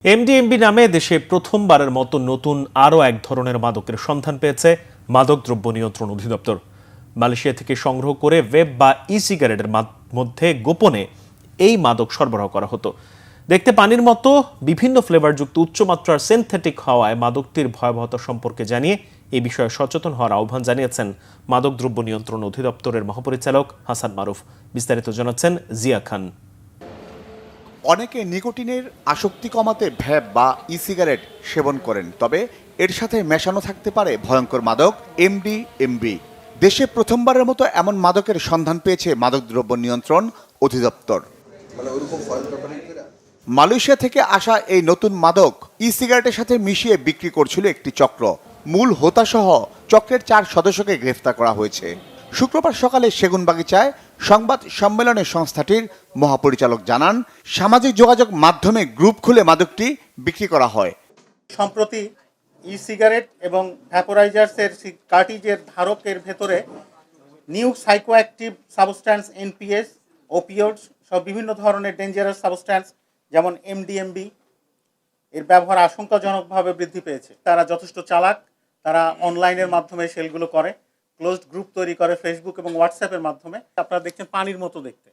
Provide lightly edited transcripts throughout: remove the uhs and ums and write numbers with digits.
এমডিএমবি নামে দেশে প্রথমবারের মতো নতুন আরও এক ধরনের মাদকের সন্ধান পেয়েছে মাদকদ্রব্য নিয়ন্ত্রণ অধিদপ্তর। মালয়েশিয়া থেকে সংগ্রহ করে ওয়েব বা ই সিগারেটের মধ্যে গোপনে এই মাদক সরবরাহ করা হতো। দেখতে পানির মতো বিভিন্ন ফ্লেভারযুক্ত উচ্চমাত্রার সিনথেটিক হওয়ায় মাদকটির ভয়াবহতা সম্পর্কে জানিয়ে এই বিষয়ে সচেতন হওয়ার আহ্বান জানিয়েছেন মাদকদ্রব্য নিয়ন্ত্রণ অধিদপ্তরের মহাপরিচালক হাসান মারুফ। বিস্তারিত জানাচ্ছেন জিয়া খান। অনেকে নিকোটিনের আসক্তি কমাতে ভ্যাপ বা ই সিগারেট সেবন করেন, তবে এর সাথে মেশানো থাকতে পারে ভয়ঙ্কর মাদক এমডিএমবি। দেশে প্রথমবারের মতো এমন মাদকের সন্ধান পেয়েছে মাদকদ্রব্য নিয়ন্ত্রণ অধিদপ্তর। মালয়েশিয়া থেকে আসা এই নতুন মাদক ই সিগারেটের সাথে মিশিয়ে বিক্রি করছিল একটি চক্র। মূল হোতাসহ চক্রের 4 সদস্যকে গ্রেফতার করা হয়েছে। শুক্রবার সকালে সেগুনবাগিচায় সংবাদ সম্মেলনে সংস্থাটির মহাপরিচালক জানান, সামাজিক যোগাযোগ মাধ্যমে গ্রুপ খুলে মাদকটি বিক্রি করা হয়। সম্প্রতি ই সিগারেট এবং ভ্যাপোরাইজার্সের কার্টিজের ধারকের ভেতরে new psychoactive substance NPS, opioids সব বিভিন্ন ধরনের ডেঞ্জারাস সাবস্ট্যান্স যেমন এমডিএমবি এর ব্যবহার আশঙ্কাজনকভাবে বৃদ্ধি পেয়েছে। তারা যথেষ্ট চালাক, তারা অনলাইনের মাধ্যমে সেলগুলো করে, ক্লোজড গ্রুপ তৈরি করে ফেসবুক এবং হোয়াটসঅ্যাপের মাধ্যমে। আপনারা দেখছেন পানির মতো দেখতে,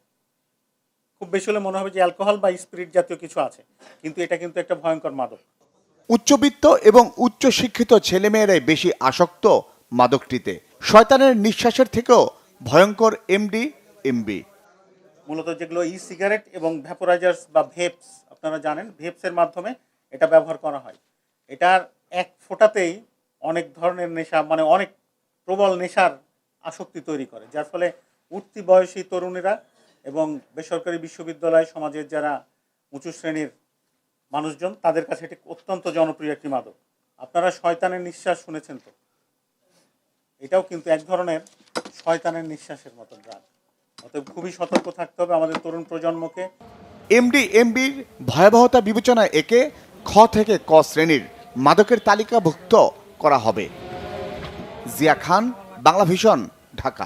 খুব বেশি হলে মনে হবে যে অ্যালকোহল বা স্পিরিট জাতীয় কিছু আছে, কিন্তু এটা কিন্তু একটা ভয়ঙ্কর মাদক। উচ্চবিত্ত এবং উচ্চশিক্ষিত ছেলেমেয়েরাই বেশি আসক্ত মাদকটিতে। শয়তানের নিঃশ্বাসের থেকেও ভয়ঙ্কর এমডিএমবি। মূলত যেগুলো ই সিগারেট এবং ভ্যাপোরাইজার্স বা ভেপস, আপনারা জানেন ভেপসের মাধ্যমে এটা ব্যবহার করা হয়। এটার এক ফোঁটাতেই অনেক ধরনের নেশা, মানে অনেক প্রবল নেশার আসক্তি তৈরি করে, যার ফলে উঠতি বয়সী তরুণীরা এবং বেসরকারি বিশ্ববিদ্যালয় সমাজের যারা উঁচু শ্রেণীর মানুষজন, তাদের কাছে এটি অত্যন্ত জনপ্রিয় একটি মাদক। আপনারা শয়তানের নিঃশ্বাস শুনেছেন তো, এটাও কিন্তু এক ধরনের শয়তানের নিঃশ্বাসের মতো ড্রাগ। অতএব খুবই সতর্ক থাকতে হবে আমাদের তরুণ প্রজন্মকে। এমডিএমবির ভয়াবহতা বিবেচনায় একে খ থেকে ক শ্রেণীর মাদকের তালিকাভুক্ত করা হবে। জিয়া খান, বাংলা ভিশন, ঢাকা।